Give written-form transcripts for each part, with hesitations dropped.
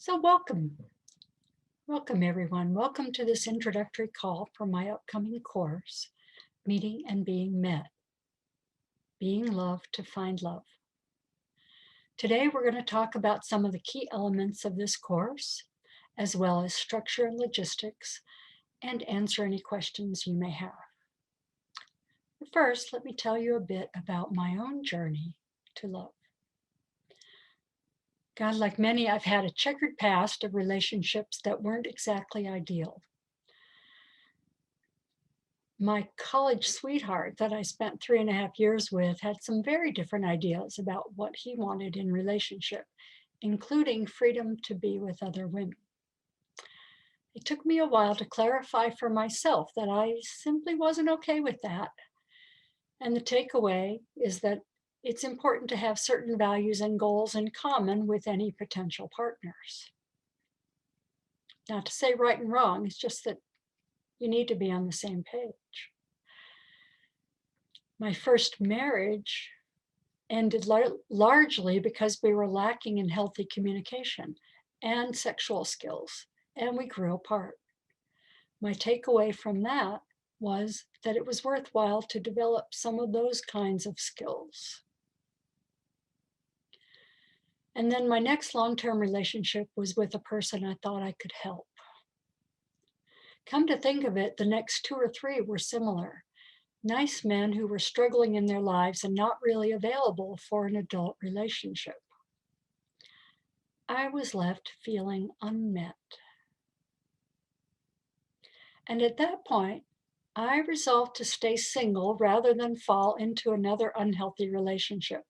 So welcome everyone. Welcome to this introductory call for my upcoming course, Meeting and Being Met, Being Love to Find Love. Today we're going to talk about some of the key elements of this course, as well as structure and logistics, and answer any questions you may have. But first, let me tell you a bit about my own journey to love. God, like many, I've had a checkered past of relationships that weren't exactly ideal. My college sweetheart that I spent 3.5 years with had some very different ideas about what he wanted in relationship, including freedom to be with other women. It took me a while to clarify for myself that I simply wasn't okay with that. And the takeaway is that it's important to have certain values and goals in common with any potential partners. Not to say right and wrong, it's just that you need to be on the same page. My first marriage ended largely because we were lacking in healthy communication and sexual skills, and we grew apart. My takeaway from that was that it was worthwhile to develop some of those kinds of skills. And then my next long-term relationship was with a person I thought I could help. Come to think of it, the next 2 or 3 were similar. Nice men who were struggling in their lives and not really available for an adult relationship. I was left feeling unmet. And at that point, I resolved to stay single rather than fall into another unhealthy relationship.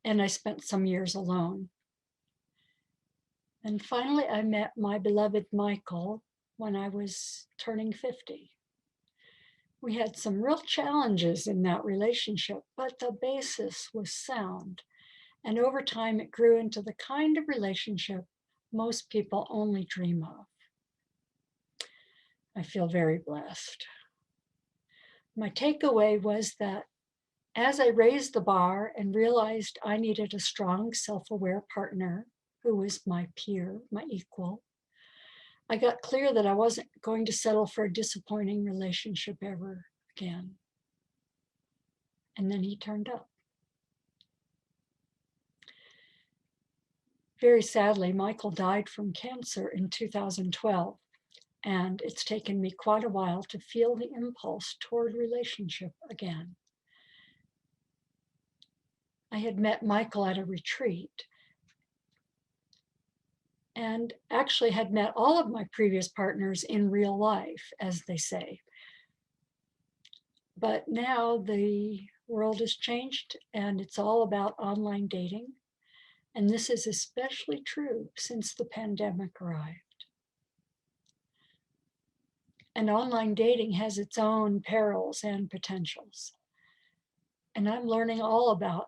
And I spent some years alone. And finally, I met my beloved Michael when I was turning 50. We had some real challenges in that relationship, but the basis was sound. And over time, it grew into the kind of relationship most people only dream of. I feel very blessed. My takeaway was that as I raised the bar and realized I needed a strong, self-aware partner who was my peer, my equal, I got clear that I wasn't going to settle for a disappointing relationship ever again. And then he turned up. Very sadly, Michael died from cancer in 2012, and it's taken me quite a while to feel the impulse toward relationship again. I had met Michael at a retreat and actually had met all of my previous partners in real life, as they say. But now the world has changed and it's all about online dating. And this is especially true since the pandemic arrived. And online dating has its own perils and potentials. And I'm learning all about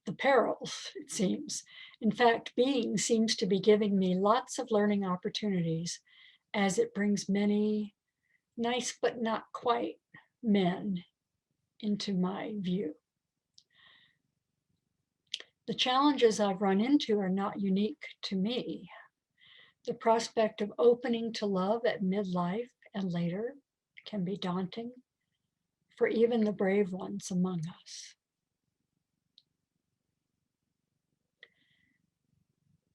the perils, it seems. In fact, being seems to be giving me lots of learning opportunities as it brings many nice but not quite men into my view. The challenges I've run into are not unique to me. The prospect of opening to love at midlife and later can be daunting for even the brave ones among us.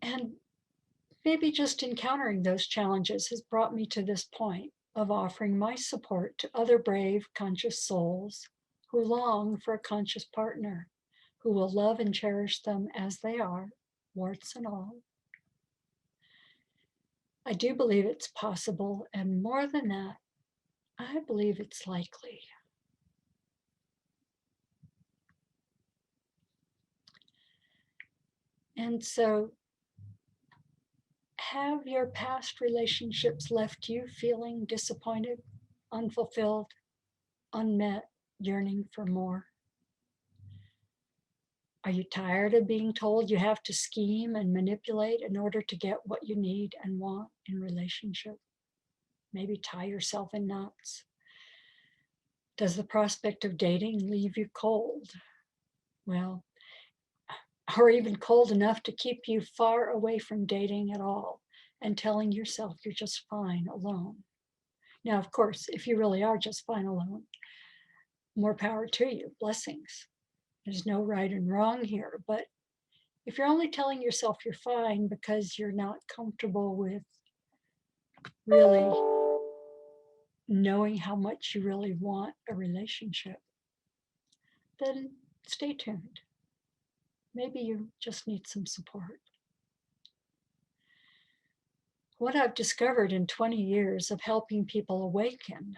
And maybe just encountering those challenges has brought me to this point of offering my support to other brave, conscious souls who long for a conscious partner who will love and cherish them as they are, warts and all. I do believe it's possible, and more than that, I believe it's likely. And so, have your past relationships left you feeling disappointed, unfulfilled, unmet, yearning for more? Are you tired of being told you have to scheme and manipulate in order to get what you need and want in relationship? Maybe tie yourself in knots. Does the prospect of dating leave you cold? Well, or even cold enough to keep you far away from dating at all and telling yourself you're just fine alone. Now, of course, if you really are just fine alone, more power to you, blessings. There's no right and wrong here. But if you're only telling yourself you're fine because you're not comfortable with really knowing how much you really want a relationship, then stay tuned. Maybe you just need some support. What I've discovered in 20 years of helping people awaken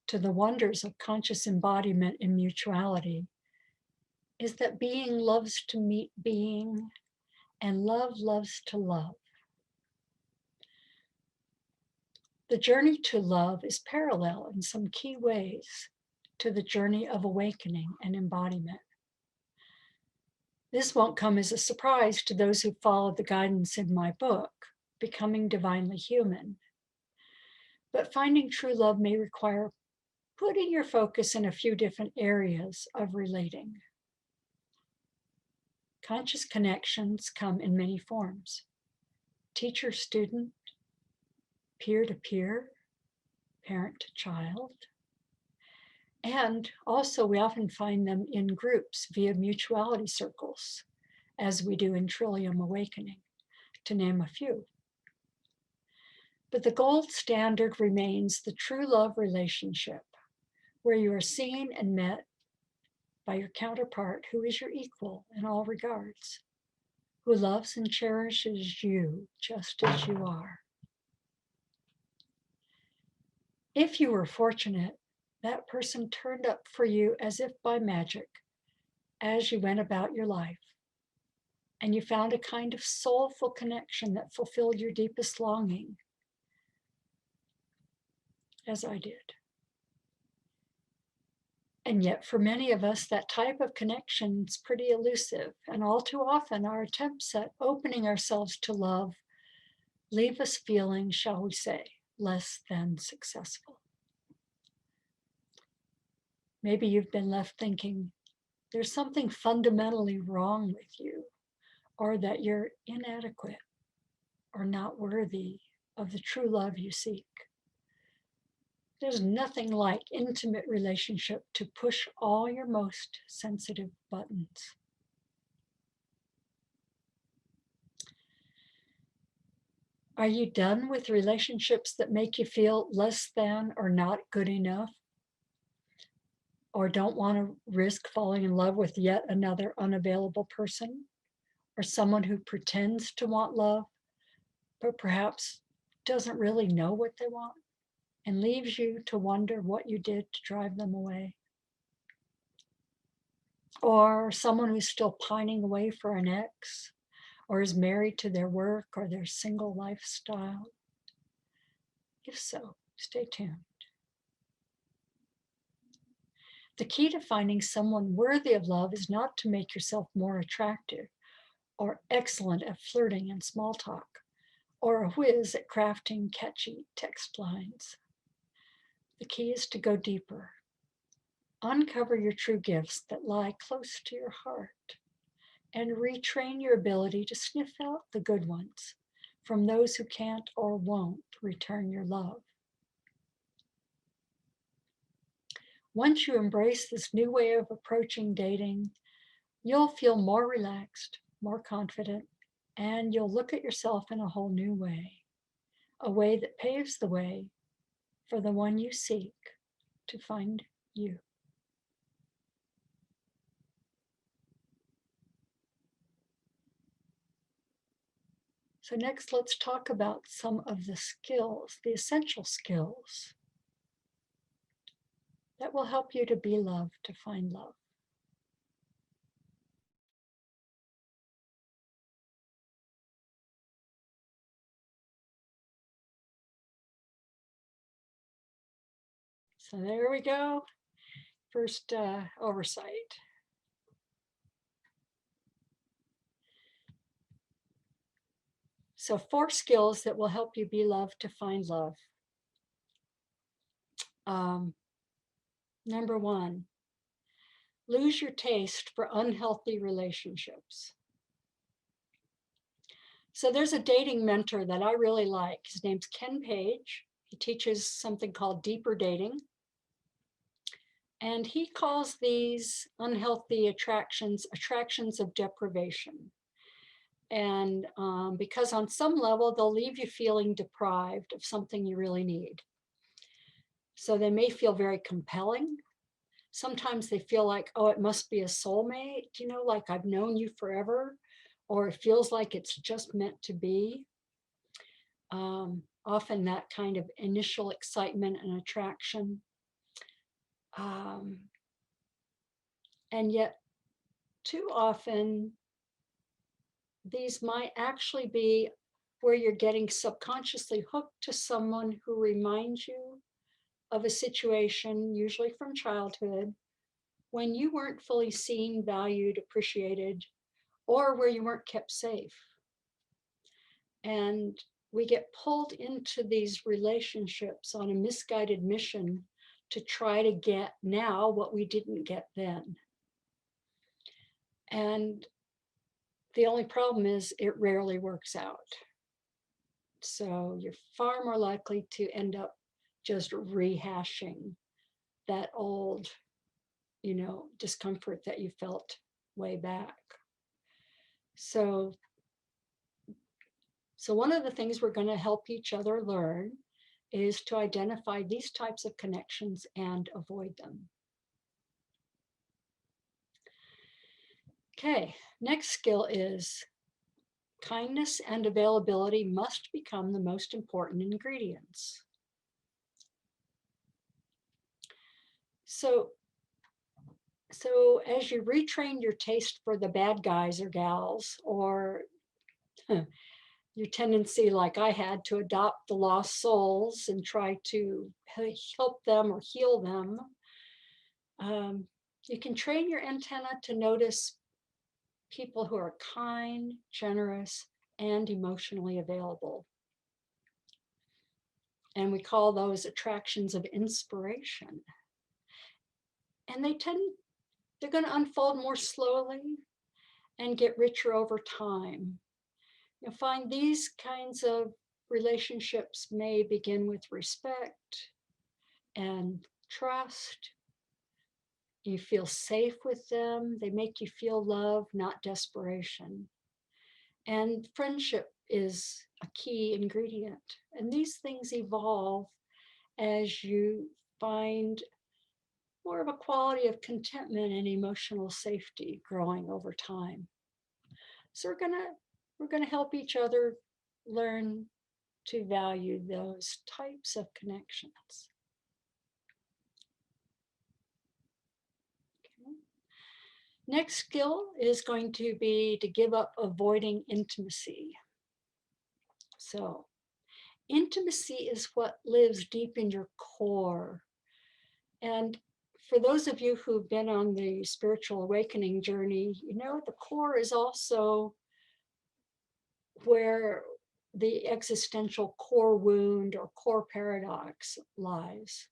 to the wonders of conscious embodiment and mutuality is that being loves to meet being and love loves to love. The journey to love is parallel in some key ways to the journey of awakening and embodiment. This won't come as a surprise to those who followed the guidance in my book, Becoming Divinely Human. But finding true love may require putting your focus in a few different areas of relating. Conscious connections come in many forms: teacher-student, peer-to-peer, parent-to-child, and also we often find them in groups via mutuality circles, as we do in Trillium Awakening, to name a few. But the gold standard remains the true love relationship, where you are seen and met by your counterpart who is your equal in all regards, who loves and cherishes you just as you are. If you were fortunate, that person turned up for you as if by magic as you went about your life, and you found a kind of soulful connection that fulfilled your deepest longing, as I did. And yet, for many of us, that type of connection is pretty elusive, and all too often our attempts at opening ourselves to love leave us feeling, shall we say, less than successful. Maybe you've been left thinking there's something fundamentally wrong with you, or that you're inadequate or not worthy of the true love you seek. There's nothing like intimate relationship to push all your most sensitive buttons. Are you done with relationships that make you feel less than or not good enough? Or don't want to risk falling in love with yet another unavailable person? Or someone who pretends to want love, but perhaps doesn't really know what they want and leaves you to wonder what you did to drive them away? Or someone who's still pining away for an ex, or is married to their work or their single lifestyle? If so, stay tuned. The key to finding someone worthy of love is not to make yourself more attractive or excellent at flirting and small talk, or a whiz at crafting catchy text lines. The key is to go deeper. Uncover your true gifts that lie close to your heart and retrain your ability to sniff out the good ones from those who can't or won't return your love. Once you embrace this new way of approaching dating, you'll feel more relaxed, more confident, and you'll look at yourself in a whole new way, a way that paves the way for the one you seek to find you. So next, let's talk about some of the skills, the essential skills that will help you to be loved, to find love. So there we go. First oversight. So 4 skills that will help you be loved to find love. Number 1, lose your taste for unhealthy relationships. So there's a dating mentor that I really like. His name's Ken Page. He teaches something called deeper dating. And he calls these unhealthy attractions attractions of deprivation. And because on some level, they'll leave you feeling deprived of something you really need. So they may feel very compelling. Sometimes they feel like, oh, it must be a soulmate, like I've known you forever, or it feels like it's just meant to be. Often that kind of initial excitement and attraction. Um, and yet, too often, these might actually be where you're getting subconsciously hooked to someone who reminds you of a situation, usually from childhood, when you weren't fully seen, valued, appreciated, or where you weren't kept safe. And we get pulled into these relationships on a misguided mission to try to get now what we didn't get then. And the only problem is it rarely works out. So you're far more likely to end up just rehashing that old, discomfort that you felt way back. So one of the things we're going to help each other learn is to identify these types of connections and avoid them. Okay, next skill is kindness and availability must become the most important ingredients. So as you retrain your taste for the bad guys or gals, or your tendency, like I had, to adopt the lost souls and try to help them or heal them, you can train your antenna to notice people who are kind, generous, and emotionally available. And we call those attractions of inspiration. And they're going to unfold more slowly and get richer over time. You'll find these kinds of relationships may begin with respect and trust. You feel safe with them. They make you feel love, not desperation. And friendship is a key ingredient. And these things evolve as you find more of a quality of contentment and emotional safety growing over time. So we're gonna help each other learn to value those types of connections. Okay. Next skill is going to be to give up avoiding intimacy. So intimacy is what lives deep in your core. And for those of you who've been on the spiritual awakening journey, the core is also where the existential core wound or core paradox lies.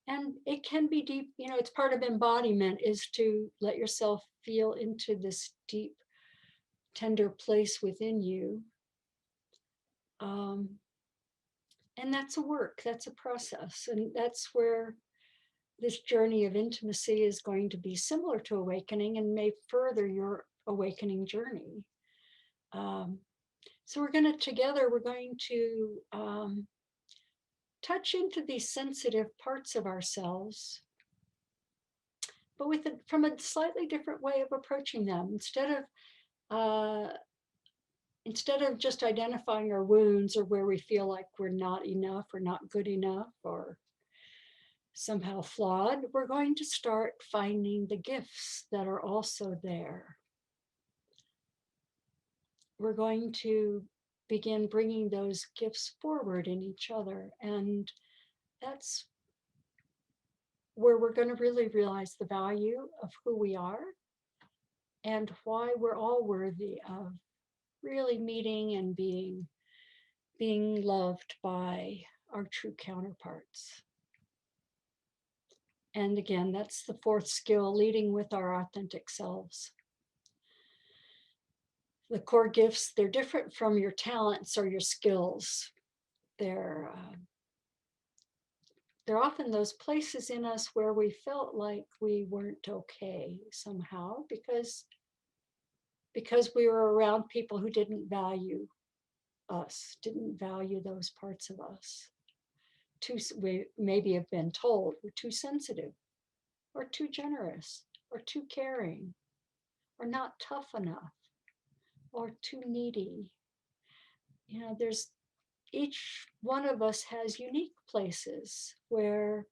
And it can be deep, it's part of embodiment, is to let yourself feel into this deep, tender place within you. And that's a work, that's a process. And that's where this journey of intimacy is going to be similar to awakening and may further your awakening journey. So we're going to touch into these sensitive parts of ourselves, but from a slightly different way of approaching them. Instead of just identifying our wounds or where we feel like we're not enough or not good enough or somehow flawed, we're going to start finding the gifts that are also there. We're going to begin bringing those gifts forward in each other. And that's where we're going to really realize the value of who we are and why we're all worthy of really meeting and being loved by our true counterparts. And again, that's the fourth skill, leading with our authentic selves. The core gifts, they're different from your talents or your skills. They're uh, they're often those places in us where we felt like we weren't okay somehow because we were around people who didn't value us, didn't value those parts of us. We maybe have been told we're too sensitive or too generous or too caring or not tough enough or too needy. There's each one of us has unique places where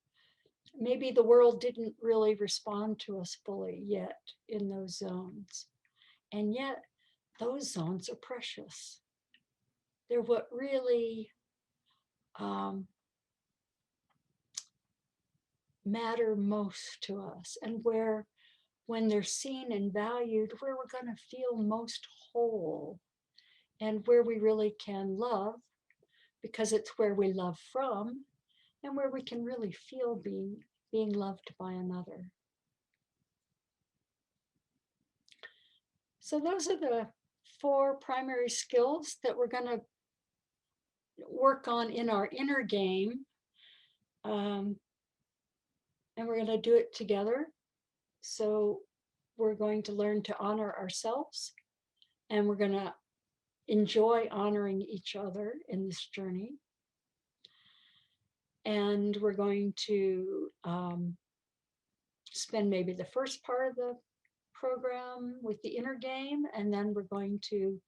maybe the world didn't really respond to us fully yet in those zones. And yet, those zones are precious. They're what really um, matter most to us, and where, when they're seen and valued, where we're going to feel most whole and where we really can love, because it's where we love from and where we can really feel being loved by another. So those are the 4 primary skills that we're going to work on in our inner game. Um, and we're going to do it together. So we're going to learn to honor ourselves, and we're going to enjoy honoring each other in this journey. And we're going to spend maybe the first part of the program with the inner game, and then we're going to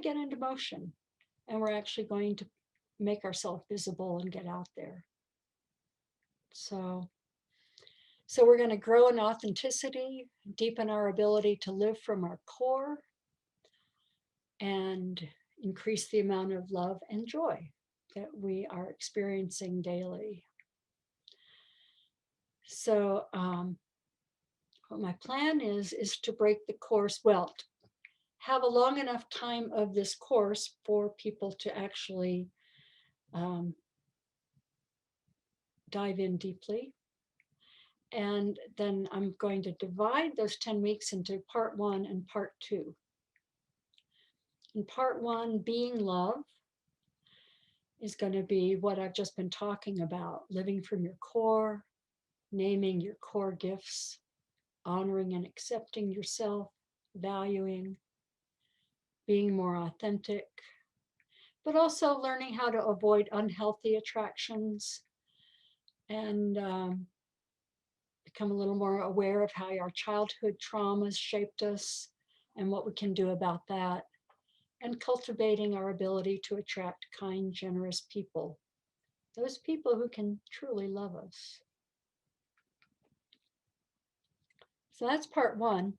get into motion, and we're actually going to make ourselves visible and get out there. So we're going to grow in authenticity, deepen our ability to live from our core, and increase the amount of love and joy that we are experiencing daily. So what my plan is to break the course, well, have a long enough time of this course for people to actually dive in deeply. And then I'm going to divide those 10 weeks into part 1 and part 2. In part 1, being love, is going to be what I've just been talking about: living from your core, naming your core gifts, honoring and accepting yourself, valuing, being more authentic, but also learning how to avoid unhealthy attractions and become a little more aware of how our childhood traumas shaped us and what we can do about that, and cultivating our ability to attract kind, generous people, those people who can truly love us. So that's part 1.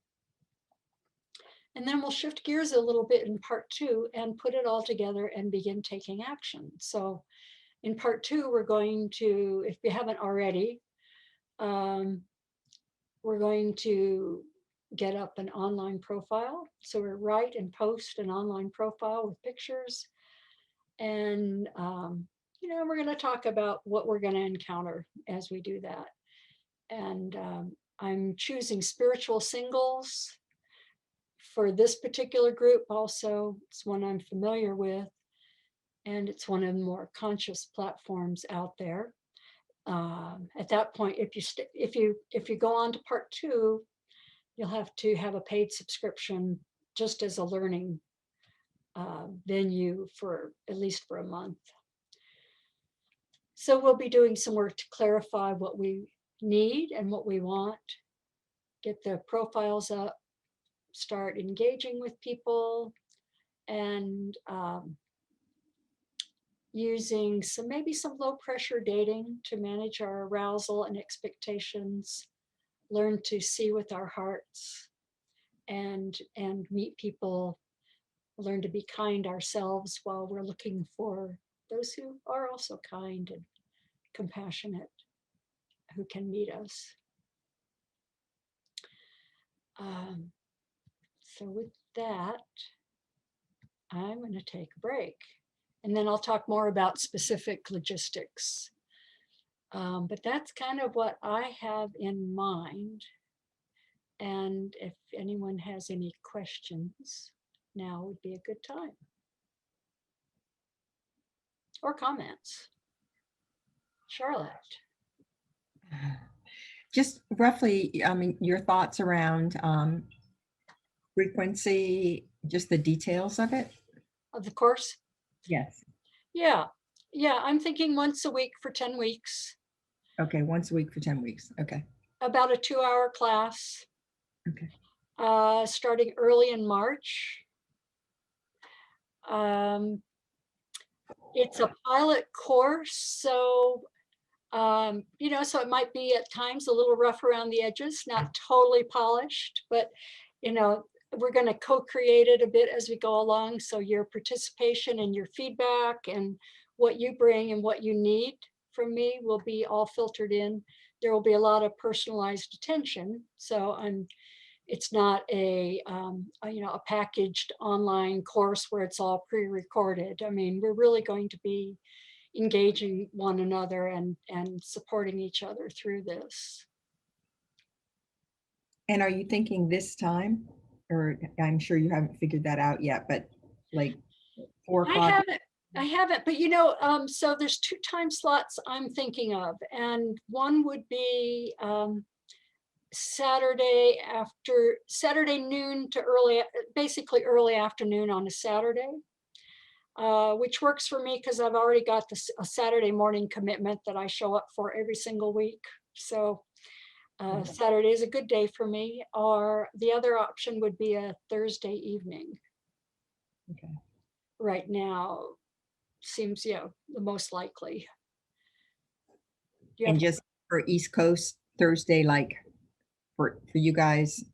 And then we'll shift gears a little bit in part 2 and put it all together and begin taking action. So in part 2, we're going to, if you haven't already, we're going to get up an online profile. So we write and post an online profile with pictures. And, we're going to talk about what we're going to encounter as we do that. And I'm choosing spiritual singles for this particular group. Also, it's one I'm familiar with, and it's one of the more conscious platforms out there. At that point, if you go on to part 2, you'll have to have a paid subscription just as a learning venue for at least for a month. So we'll be doing some work to clarify what we need and what we want, get the profiles up, start engaging with people, and using maybe some low pressure dating to manage our arousal and expectations, learn to see with our hearts, and meet people, learn to be kind ourselves while we're looking for those who are also kind and compassionate, who can meet us. So with that, I'm going to take a break, and then I'll talk more about specific logistics. But that's kind of what I have in mind. And if anyone has any questions. now would be a good time. Or comments. Charlotte. Just roughly, I mean, your thoughts around frequency, just the details of it? Of the course? Yes. Yeah. Yeah, I'm thinking once a week for 10 weeks. Okay, once a week for 10 weeks. Okay. About a 2-hour class. Okay. Starting early in March. It's a pilot course, so so it might be at times a little rough around the edges, not totally polished, but we're going to co-create it a bit as we go along. So your participation and your feedback and what you bring and what you need from me will be all filtered in. There will be a lot of personalized attention. So it's not a packaged online course where it's all pre-recorded. I mean, we're really going to be engaging one another and supporting each other through this. And are you thinking this time, or I'm sure you haven't figured that out yet, but like 4 o'clock? I haven't, but so there's 2 time slots I'm thinking of, and one would be Saturday noon to basically early afternoon on a Saturday, which works for me because I've already got a Saturday morning commitment that I show up for every single week. So Saturday is a good day for me. Or the other option would be a Thursday evening. Okay. Right now seems the most likely. And just for East Coast, Thursday, like for you guys?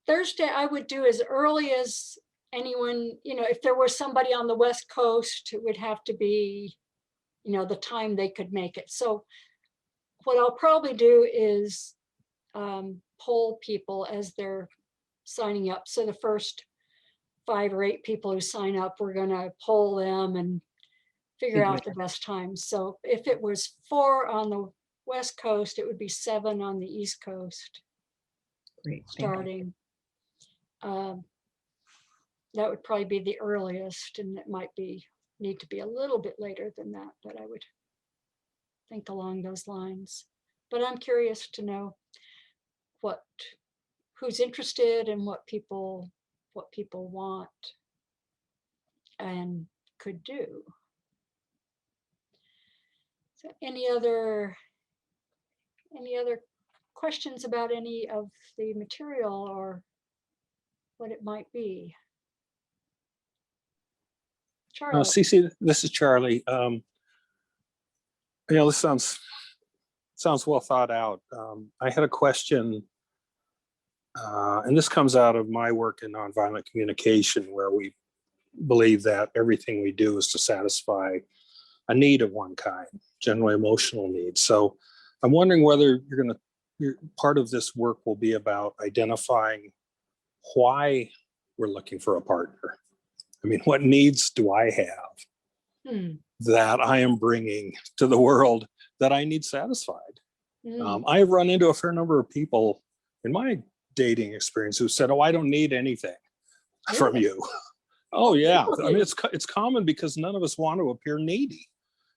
Thursday I would do as early as anyone, if there was somebody on the West Coast, it would have to be, the time they could make it. So what I'll probably do is poll people as they're signing up. So the first 5 or 8 people who sign up, we're going to poll them and figure out the best times. So if it was 4 on the West Coast, it would be 7 on the East Coast. Great. Starting. That would probably be the earliest, and it might need to be a little bit later than that, but I would think along those lines. But I'm curious to know who's interested and what people want and could do. So any other questions about any of the material or what it might be? Charlie. Cece, this is Charlie. This sounds well thought out. I had a question, and this comes out of my work in nonviolent communication, where we believe that everything we do is to satisfy a need of one kind, generally emotional needs. So I'm wondering whether part of this work will be about identifying why we're looking for a partner. I mean, what needs do I have that I am bringing to the world that I need satisfied? I have run into a fair number of people in my dating experience who said, "Oh, I don't need anything from you." Oh yeah, I mean, it's common because none of us want to appear needy.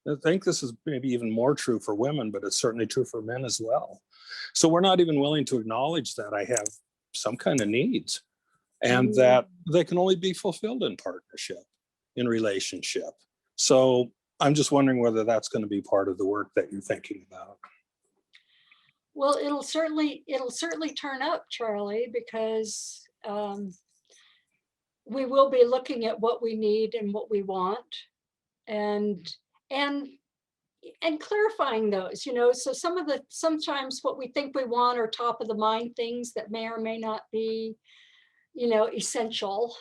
I think this is maybe even more true for women, but it's certainly true for men as well. So we're not even willing to acknowledge that I have some kind of needs, and that they can only be fulfilled in partnership, in relationship. So I'm just wondering whether that's going to be part of the work that you're thinking about. Well, it'll certainly turn up, Charlie, because we will be looking at what we need and what we want, and clarifying those. So sometimes what we think we want are top of the mind things that may or may not be essential.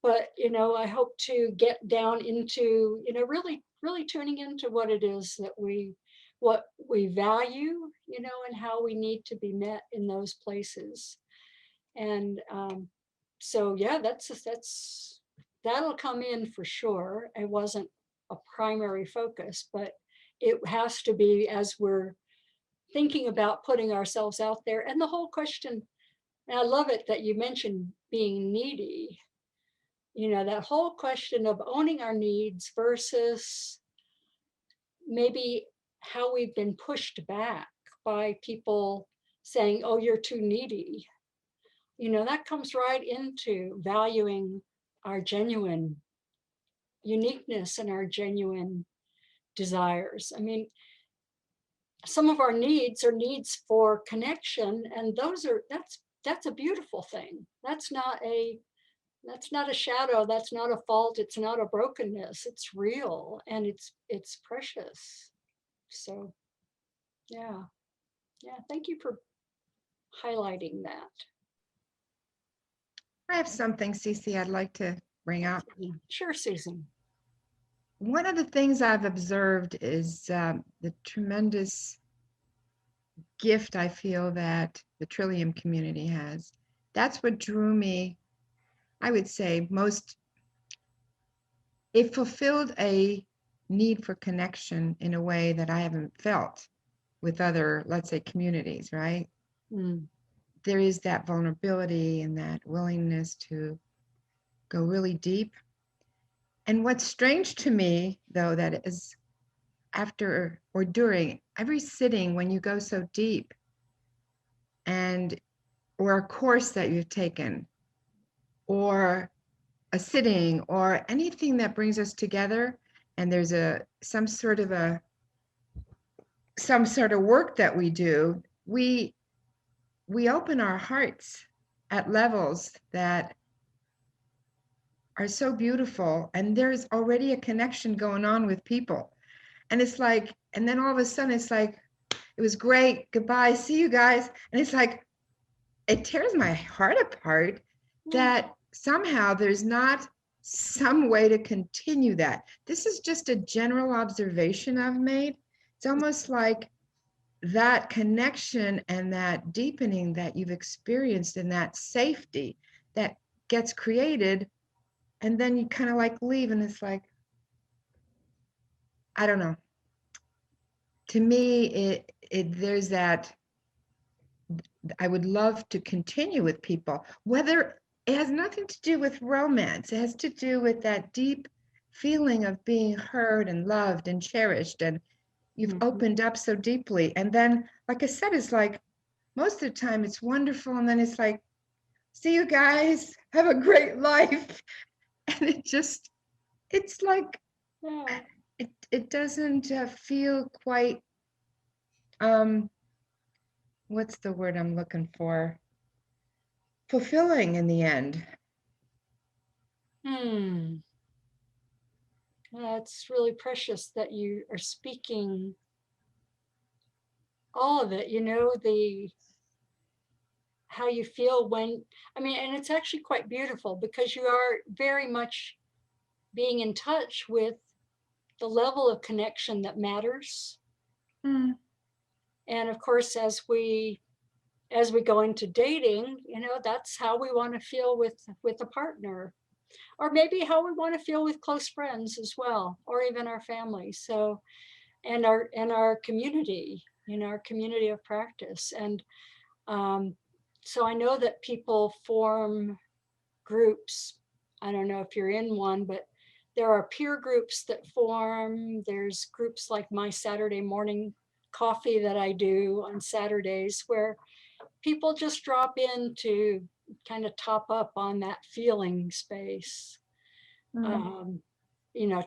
But I hope to get down into really tuning into what it is that we value, and how we need to be met in those places. And so yeah, that'll come in for sure. It wasn't a primary focus, but it has to be as we're thinking about putting ourselves out there. And the whole question, and I love it that you mentioned being needy. that whole question of owning our needs versus maybe how we've been pushed back by people saying, oh, you're too needy. That comes right into valuing our genuine uniqueness and our genuine desires. I mean, some of our needs are needs for connection, and that's a beautiful thing. That's not a shadow, that's not a fault, it's not a brokenness. It's real and it's precious. So yeah, yeah, thank you for highlighting that. I have something, Cece, I'd like to bring up. Sure, Susan. One of the things I've observed is the tremendous gift I feel that the Trillium community has. That's what drew me, I would say, most. It fulfilled a need for connection in a way that I haven't felt with other, let's say, communities, right? Mm. There is that vulnerability and that willingness to go really deep. And what's strange to me, though, that is after or during every sitting when you go so deep, and or a course that you've taken, or a sitting, or anything that brings us together, and there's some sort of work that we do, we open our hearts at levels that are so beautiful, and there's already a connection going on with people. And it's like, and then all of a sudden it's like, it was great, goodbye, see you guys. And it's like, it tears my heart apart that somehow there's not some way to continue that. This is just a general observation I've made. It's almost like that connection and that deepening that you've experienced and that safety that gets created, and then you kind of like leave and it's like, I don't know. To me, there's that, I would love to continue with people, whether it has nothing to do with romance. It has to do with that deep feeling of being heard and loved and cherished. And you've opened up so deeply. And then, like I said, it's like most of the time it's wonderful. And then it's like, see you guys, have a great life. And it's like, Yeah. it doesn't feel quite, what's the word I'm looking for? Fulfilling in the end. It's really precious that you are speaking all of it, how you feel when, and it's actually quite beautiful because you are very much being in touch with the level of connection that matters. Mm. And of course, as we go into dating, that's how we want to feel with a partner, or maybe how we want to feel with close friends as well, or even our family. So, and our community, our community of practice. And so I know that people form groups. I don't know if you're in one, but there are peer groups that form. There's groups like my Saturday morning coffee that I do on Saturdays, where people just drop in to kind of top up on that feeling space.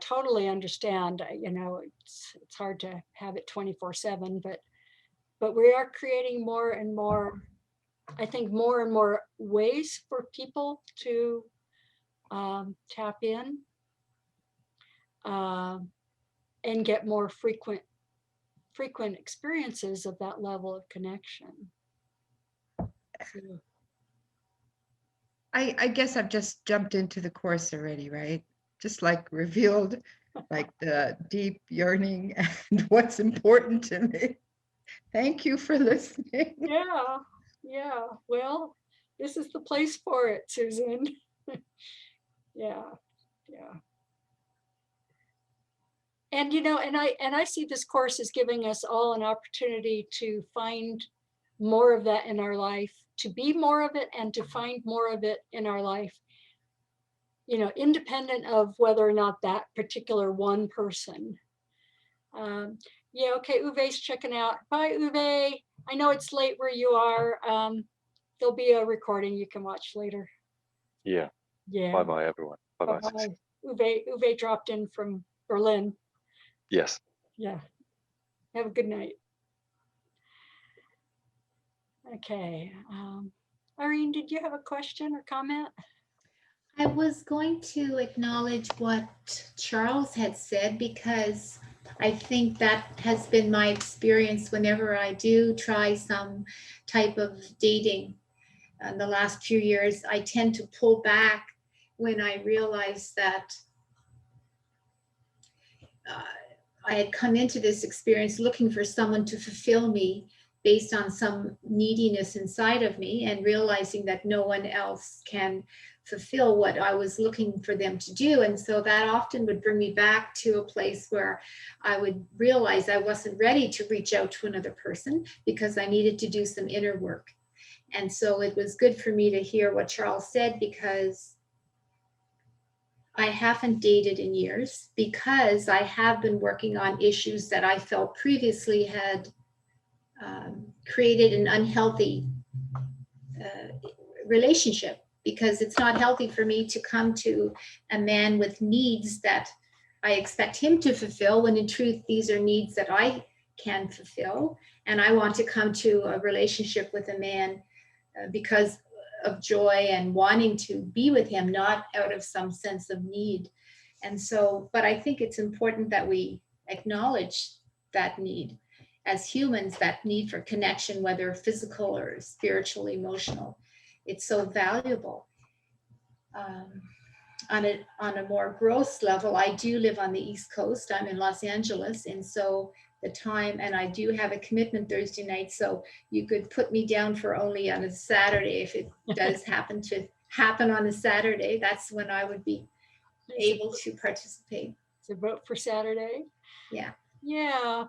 Totally understand, it's hard to have it 24/7, but we are creating more and more, I think, more and more ways for people to tap in and get more frequent experiences of that level of connection. So, I guess I've just jumped into the course already, right? Just like revealed like the deep yearning and what's important to me. Thank you for listening. yeah. Well, this is the place for it, Susan. Yeah. And I see this course as giving us all an opportunity to find more of that in our life, to be more of it, and to find more of it in our life independent of whether or not that particular one person. Yeah, okay, Uwe's checking out. Bye, Uwe. I know it's late where you are. There'll be a recording you can watch later. Yeah. Yeah. Bye-bye, everyone. Bye-bye. Bye-bye. Uwe dropped in from Berlin. Yes. Yeah. Have a good night. Okay. Irene, did you have a question or comment? I was going to acknowledge what Charles had said, because I think that has been my experience whenever I do try some type of dating. In the last few years, I tend to pull back when I realize that I had come into this experience looking for someone to fulfill me based on some neediness inside of me, and realizing that no one else can fulfill what I was looking for them to do. And so that often would bring me back to a place where I would realize I wasn't ready to reach out to another person because I needed to do some inner work. And so it was good for me to hear what Charles said, because I haven't dated in years, because I have been working on issues that I felt previously had created an unhealthy relationship, because it's not healthy for me to come to a man with needs that I expect him to fulfill, when in truth, these are needs that I can fulfill. And I want to come to a relationship with a man because of joy and wanting to be with him, not out of some sense of need. And so, but I think it's important that we acknowledge that need as humans, that need for connection, whether physical or spiritual, emotional. It's so valuable. On a more gross level, I do live on the East Coast. I'm in Los Angeles. And so the time, and I do have a commitment Thursday night. So you could put me down for only on a Saturday. If it does happen to happen on a Saturday, that's when I would be able to participate. To vote for Saturday? Yeah. Yeah.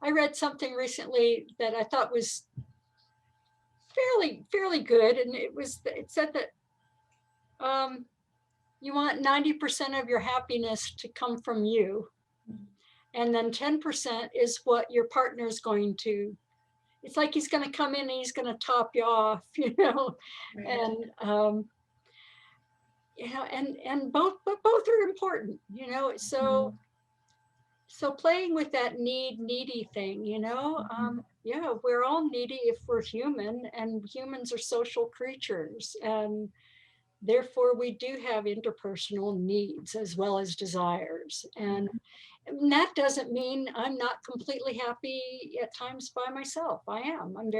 I read something recently that I thought was fairly good. And it said that you want 90% of your happiness to come from you. And then 10% is what your partner is going to, it's like he's going to come in and he's going to top you off, Right. and, and both are important, so, so playing with that needy thing, yeah, we're all needy if we're human, and humans are social creatures. And therefore, we do have interpersonal needs as well as desires. And that doesn't mean I'm not completely happy at times by myself. I am. I'm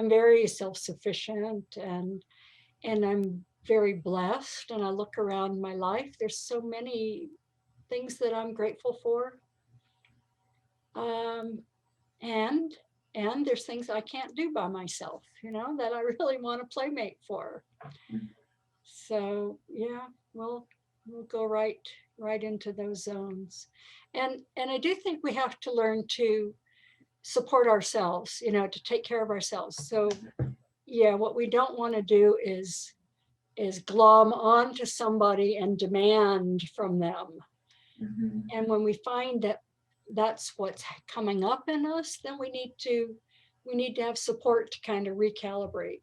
very self-sufficient, and I'm very blessed. And I look around my life, there's so many things that I'm grateful for. And there's things I can't do by myself, that I really want a playmate for. So yeah, we'll go right into those zones. And I do think we have to learn to support ourselves, to take care of ourselves. So yeah, what we don't want to do is glom onto somebody and demand from them. And when we find that that's what's coming up in us, then we need to have support to kind of recalibrate.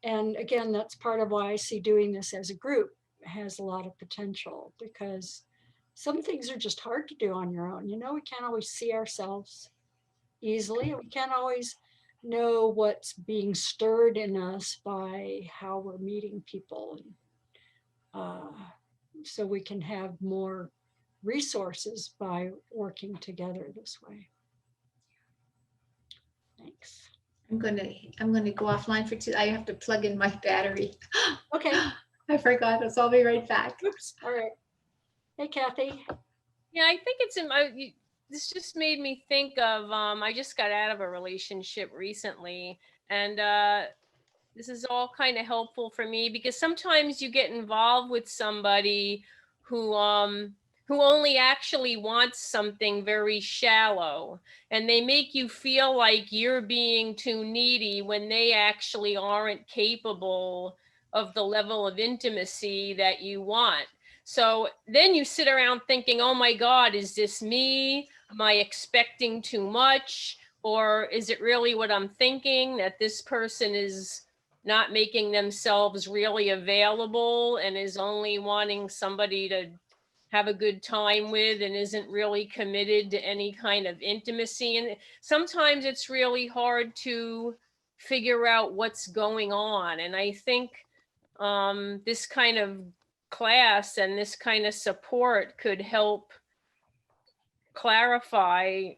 And again, that's part of why I see doing this as a group has a lot of potential, because some things are just hard to do on your own. We can't always see ourselves easily. We can't always know what's being stirred in us by how we're meeting people. So we can have more resources by working together this way. Thanks. I'm gonna go offline for 2. I have to plug in my battery. Okay. I forgot. So I'll be right back. Oops. All right. Hey, Kathy. Yeah, I think it's this just made me think of I just got out of a relationship recently, and this is all kind of helpful for me, because sometimes you get involved with somebody who only actually wants something very shallow, and they make you feel like you're being too needy when they actually aren't capable of the level of intimacy that you want. So then you sit around thinking, oh my God, is this me? Am I expecting too much? Or is it really what I'm thinking, that this person is not making themselves really available and is only wanting somebody to have a good time with and isn't really committed to any kind of intimacy? And sometimes it's really hard to figure out what's going on. And I think this kind of class and this kind of support could help clarify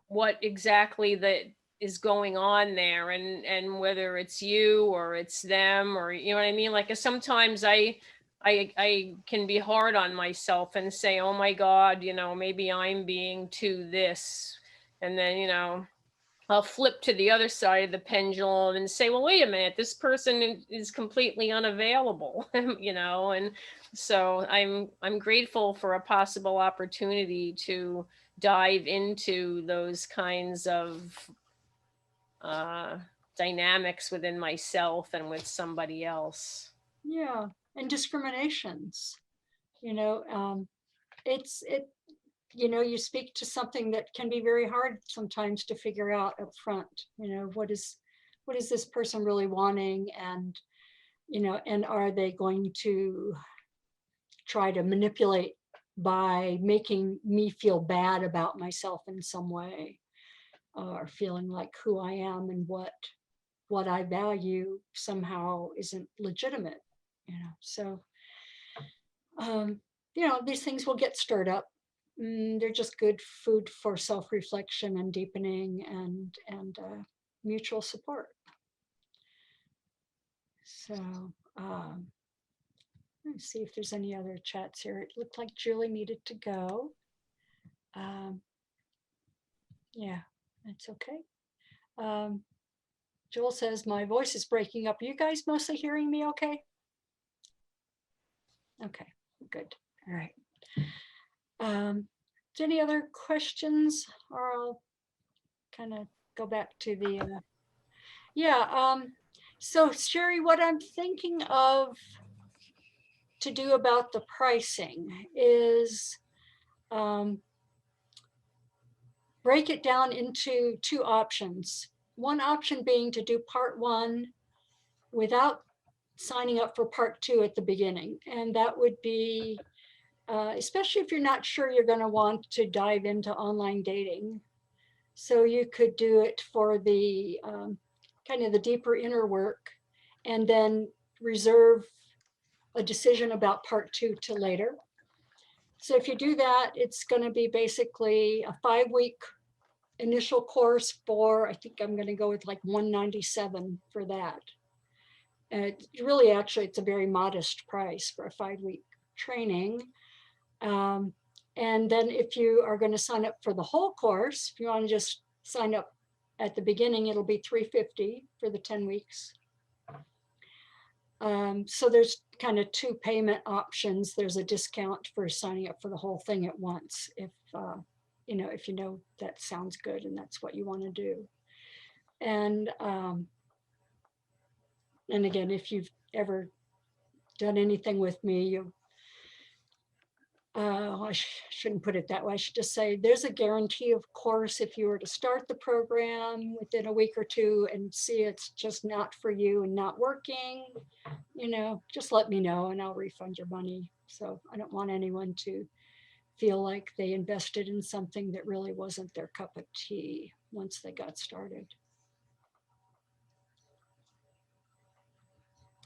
what exactly that is going on there, and whether it's you or it's them, or you know what I mean. Like sometimes I can be hard on myself and say, oh my God, maybe I'm being too this, and then I'll flip to the other side of the pendulum and say, well, wait a minute, this person is completely unavailable, and so I'm grateful for a possible opportunity to dive into those kinds of dynamics within myself and with somebody else. Yeah, and discriminations, you speak to something that can be very hard sometimes to figure out up front, what is this person really wanting, and and are they going to try to manipulate by making me feel bad about myself in some way, or feeling like who I am and what I value somehow isn't legitimate, so these things will get stirred up. They're just good food for self-reflection and deepening and mutual support. So let's see if there's any other chats here. It looked like Julie needed to go. Yeah, that's okay. Joel says my voice is breaking up. Are you guys mostly hearing me okay? Okay, good. All right. Any other questions, or I'll kind of go back to the so Sherry, what I'm thinking of to do about the pricing is break it down into two options. One option being to do part one without signing up for part two at the beginning. And that would be, especially if you're not sure you're going to want to dive into online dating. So you could do it for the kind of the deeper inner work, and then reserve a decision about part two to later. So if you do that, it's going to be basically a 5-week initial course for, I think I'm going to go with like $197 for that. And really, actually, it's a very modest price for a 5-week training. And then if you are going to sign up for the whole course, if you want to just sign up at the beginning, it'll be $350 for the 10 weeks. So there's kind of two payment options. There's a discount for signing up for the whole thing at once, if you know that sounds good and that's what you want to do. And again, if you've ever done anything with me, I shouldn't put it that way. I should just say there's a guarantee of course if you were to start the program within a week or two and see it's just not for you and not working, just let me know and I'll refund your money. So I don't want anyone to feel like they invested in something that really wasn't their cup of tea once they got started.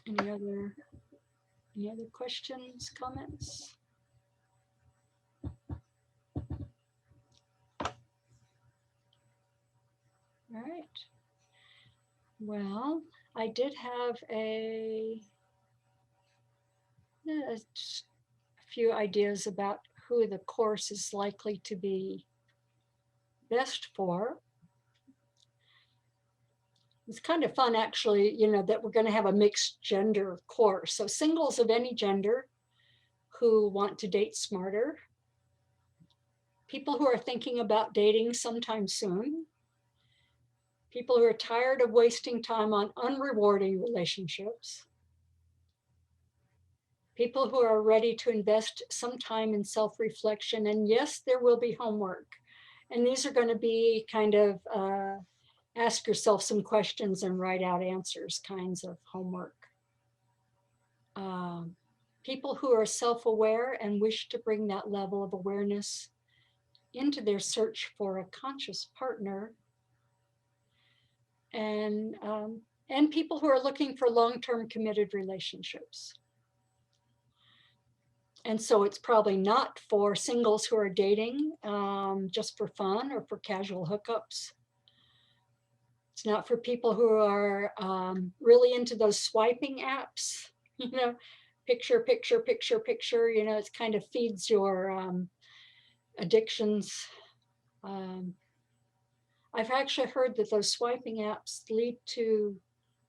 Any other questions, comments? All right. Well, I did have a few ideas about who the course is likely to be best for. It's kind of fun, actually, that we're going to have a mixed gender course. So singles of any gender who want to date smarter, people who are thinking about dating sometime soon, people who are tired of wasting time on unrewarding relationships, people who are ready to invest some time in self-reflection. And yes, there will be homework. And these are going to be kind of ask yourself some questions and write out answers kinds of homework. People who are self-aware and wish to bring that level of awareness into their search for a conscious partner. And people who are looking for long-term committed relationships. And so it's probably not for singles who are dating just for fun or for casual hookups. It's not for people who are really into those swiping apps, you know, picture, picture, picture, picture, you know, it kind of feeds your addictions. I've actually heard that those swiping apps lead to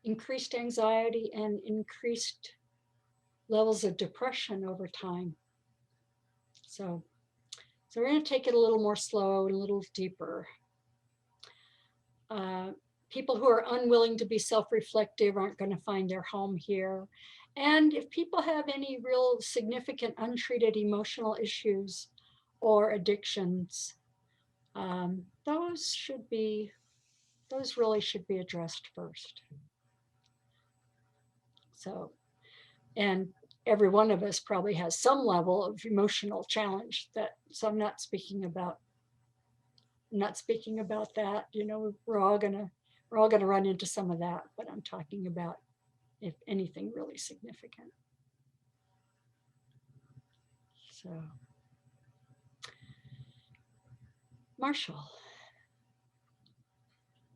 increased anxiety and increased levels of depression over time. So we're going to take it a little more slow and a little deeper. People who are unwilling to be self-reflective aren't going to find their home here. And if people have any real significant untreated emotional issues or addictions, those really should be addressed first. So, and every one of us probably has some level of emotional challenge so I'm not speaking about that, you know, we're all gonna run into some of that, but I'm talking about if anything really significant. So, Marshall,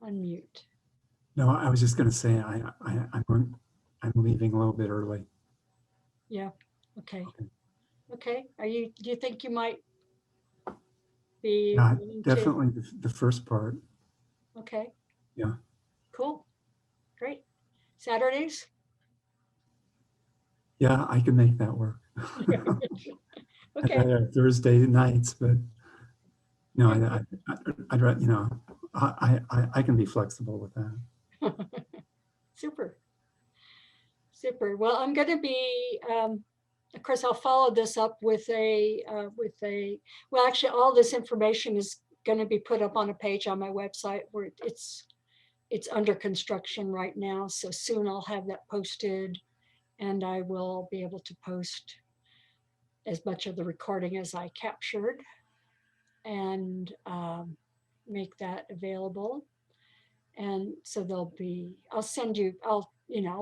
unmute. No, I was just going to say I'm leaving a little bit early. Yeah. Okay. Okay. Do you think you might be Yeah, willing to? definitely the first part. Okay. Yeah. Cool. Great. Saturdays? Yeah, I can make that work. Okay. Thursday nights, but no, I'd you know, I can be flexible with that. Super. Super. Well, I'm going to be, of course, I'll follow this up with well, actually, all this information is going to be put up on a page on my website where it's under construction right now. So soon I'll have that posted and I will be able to post as much of the recording as I captured and make that available. And so I'll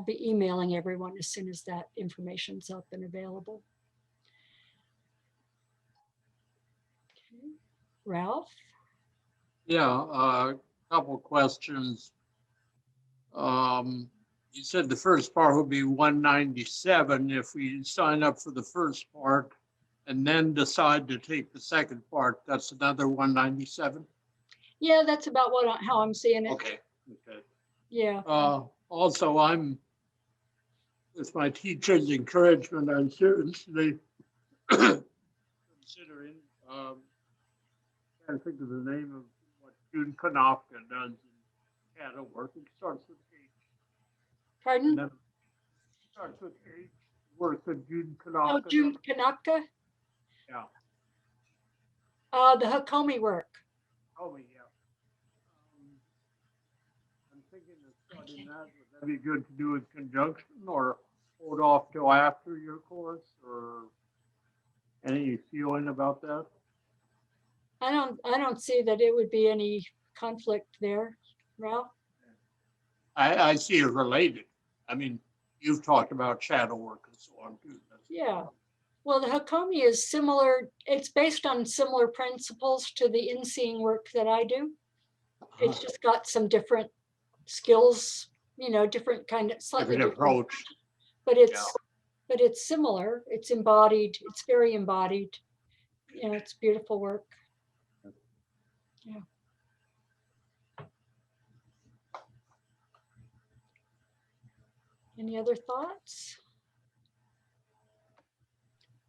be emailing everyone as soon as that information's up and available. Okay. Ralph? Yeah, a couple questions. You said the first part would be 197 if we sign up for the first part and then decide to take the second part. That's another 197. Yeah, that's about how I'm seeing it. Okay. Okay. Yeah. Also, with my teacher's encouragement, I'm seriously considering. Trying to think of the name of what June Konofka does in shadow work. It starts with H. Pardon? And then starts with H. Work of June Oh, Konofka. June Kanopka? Yeah. The Hakomi work. Oh, yeah. I'm thinking of starting that. Would that be good to do in conjunction or hold off till after your course, or any feeling about that? I don't see that it would be any conflict there, Ralph. I see it related. I mean, you've talked about shadow work and so on too. Yeah. Well, the Hakomi is similar. It's based on similar principles to the in-seeing work that I do. It's just got some different skills, you know, different kind of slightly Different approach. But it's similar. It's embodied. It's very embodied. You know, it's beautiful work. Yeah. Any other thoughts?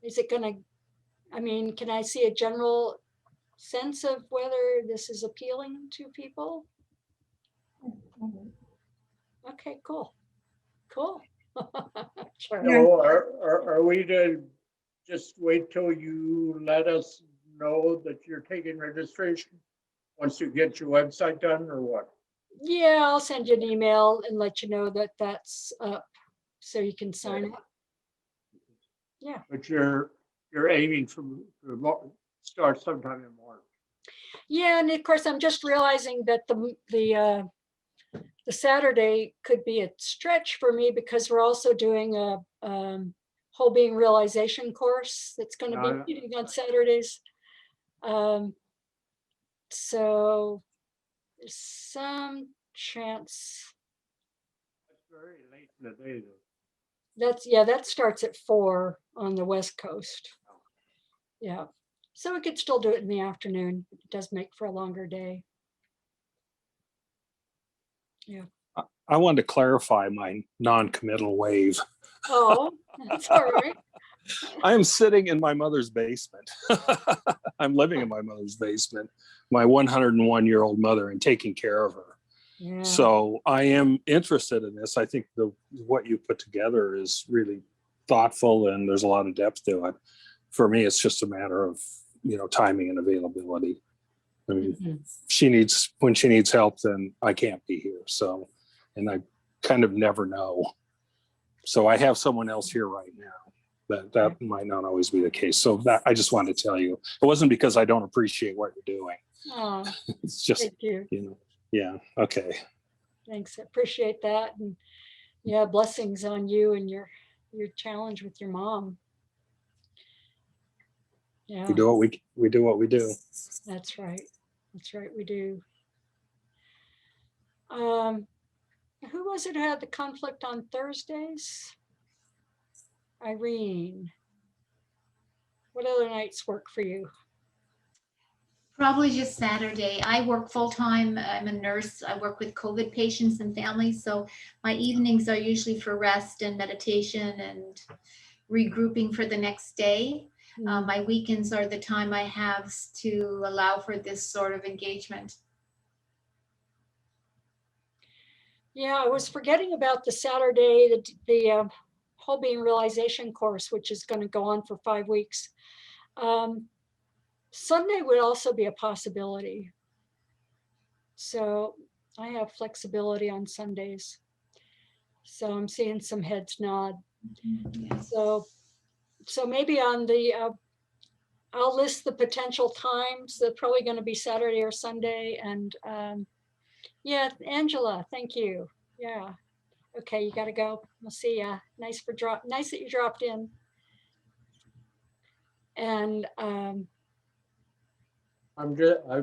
Is it going to, I mean, can I see a general sense of whether this is appealing to people? Okay, cool. Cool. Sure. So are we to just wait till you let us know that you're taking registration? Once you get your website done or what? Yeah, I'll send you an email and let you know that that's up so you can sign up. Yeah. But you're aiming start sometime in March. Yeah, and of course, I'm just realizing that the Saturday could be a stretch for me because we're also doing a whole being realization course that's going to be meeting on Saturdays. So there's some chance. That's very late in the day though. That starts at 4 on the West Coast. Yeah. So we could still do it in the afternoon. It does make for a longer day. Yeah. I wanted to clarify my non-committal wave. Oh, that's all right. I am sitting in my mother's basement. I'm living in my mother's basement, my 101-year-old mother, and taking care of her. Yeah. So I am interested in this. I think what you put together is really thoughtful and there's a lot of depth to it. For me, it's just a matter of, timing and availability. I mean, when she needs help, then I can't be here. So, and I kind of never know. So I have someone else here right now. That might not always be the case. So that I just wanted to tell you, it wasn't because I don't appreciate what you're doing. Oh, It's just, thank you. Yeah. Okay. Thanks. I appreciate that. And yeah, blessings on you and your challenge with your mom. Yeah. We do what we do. That's right. That's right. We do. Who was it who had the conflict on Thursdays? Irene. What other nights work for you? Probably just Saturday. I work full-time. I'm a nurse. I work with COVID patients and families. So my evenings are usually for rest and meditation and regrouping for the next day. My weekends are the time I have to allow for this sort of engagement. Yeah, I was forgetting about the Saturday, the whole being realization course, which is going to go on for 5 weeks. Sunday would also be a possibility. So I have flexibility on Sundays. So I'm seeing some heads nod. Yes. So maybe on I'll list the potential times. They're probably going to be Saturday or Sunday. And yeah, Angela, thank you. Yeah. Okay, you got to go. We'll see ya. Nice that you dropped in. And I'm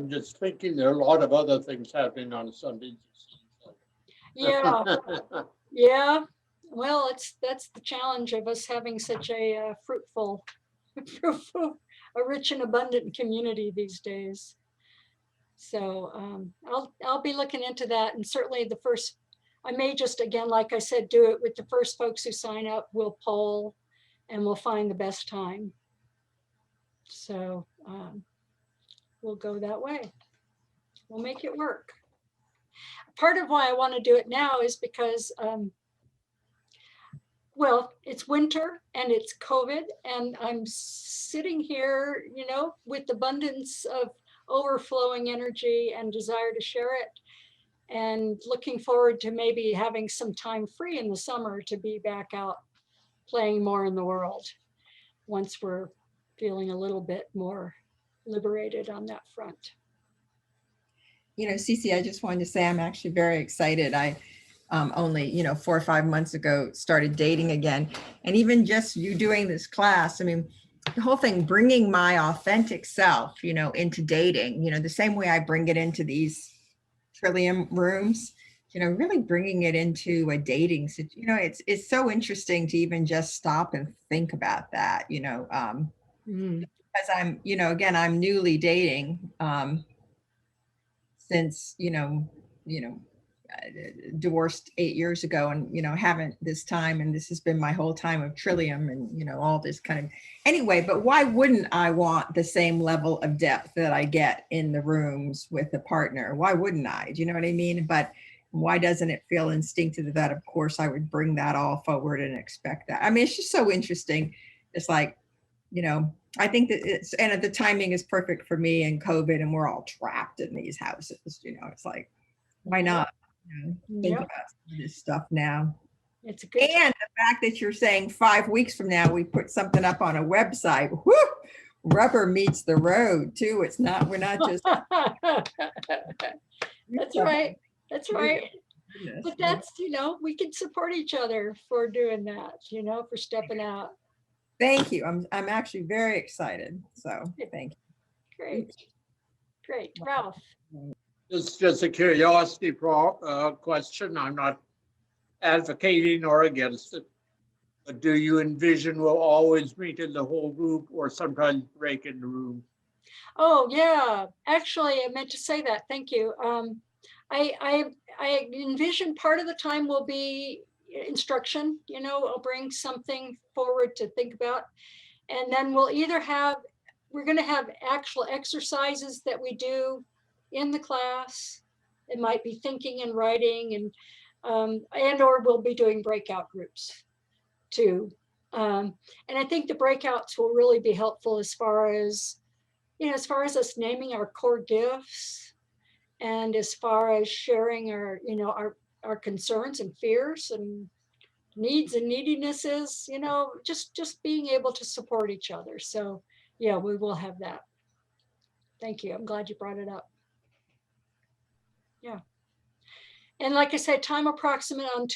just thinking there are a lot of other things happening on Sundays. yeah, yeah. Well, that's the challenge of us having such a fruitful, a rich and abundant community these days. So I'll be looking into that, and certainly I may just, again, like I said, do it with the first folks who sign up. We'll poll, and we'll find the best time. So we'll go that way. We'll make it work. Part of why I want to do it now is because, well, it's winter and it's COVID, and I'm sitting here, with abundance of overflowing energy and desire to share it, and looking forward to maybe having some time free in the summer to be back out playing more in the world once we're feeling a little bit more liberated on that front. Cece, I just wanted to say I'm actually very excited. I only, 4 or 5 months ago started dating again. And even just you doing this class, I mean, the whole thing, bringing my authentic self, into dating, the same way I bring it into these Trillium rooms, really bringing it into a dating, it's so interesting to even just stop and think about that, because I'm, again, I'm newly dating since, divorced 8 years ago, and haven't this time, and this has been my whole time of Trillium, and all this kind of anyway. But why wouldn't I want the same level of depth that I get in the rooms with a partner? Why wouldn't I? Do you know what I mean? But Why doesn't it feel instinctive that, of course, I would bring that all forward and expect that? I mean, it's just so interesting. It's like, I think that and the timing is perfect for me and COVID, and we're all trapped in these houses. It's like, why not think Yep. about some of this stuff now? It's a good. And the fact that you're saying 5 weeks from now, we put something up on a website, whoo, rubber meets the road too. We're not just. That's right. That's right. Goodness, But that's, we can support each other for doing that, for stepping out. Thank you. I'm actually very excited. So thank you. Great. Great. Ralph. This is just a curiosity question. I'm not advocating or against it. But do you envision we'll always meet in the whole group or sometimes break in the room? Oh, yeah. Actually, I meant to say that. Thank you. I envision part of the time will be instruction. I'll bring something forward to think about. And then we're going to have actual exercises that we do in the class. It might be thinking and writing or we'll be doing breakout groups too. And I think the breakouts will really be helpful as far as us naming our core gifts, and as far as sharing our concerns and fears and needs and needinesses, just being able to support each other. So yeah, we will have that. Thank you. I'm glad you brought it up. Yeah. And like I said, time approximate on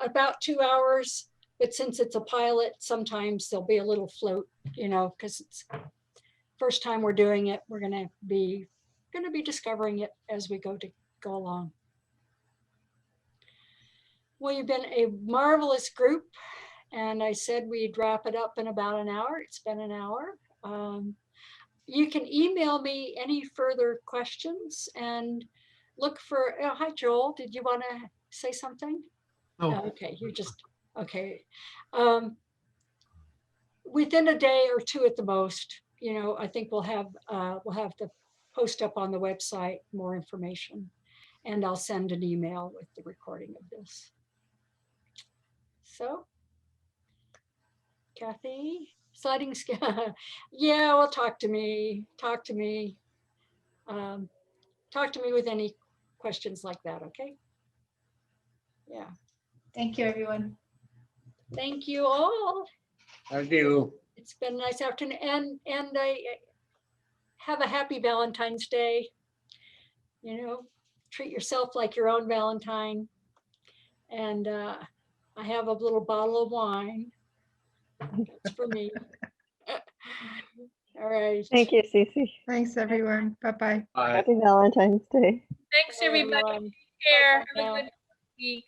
about 2 hours, but since it's a pilot, sometimes there'll be a little float, because it's first time we're doing it. We're going to be discovering it as we go along. Well, you've been a marvelous group, and I said we'd wrap it up in about an hour. It's been an hour. You can email me any further questions and look for, hi, Joel, did you want to say something? No. Oh, okay, okay. Within a day or two at the most, I think we'll have the post up on the website, more information, and I'll send an email with the recording of this. So, Kathy, sliding scale. Yeah, well, talk to me. Talk to me with any questions like that, okay? Yeah. Thank you, everyone. Thank you all. Thank you. It's been a nice afternoon, and I have a happy Valentine's Day. Treat yourself like your own Valentine. And I have a little bottle of wine. That's for me. All right. Thank you, Cece. Thanks, everyone. Bye-bye. Bye. Happy Valentine's Day. Thanks, Bye, everybody. everyone. Take care. Bye Have now. a good week.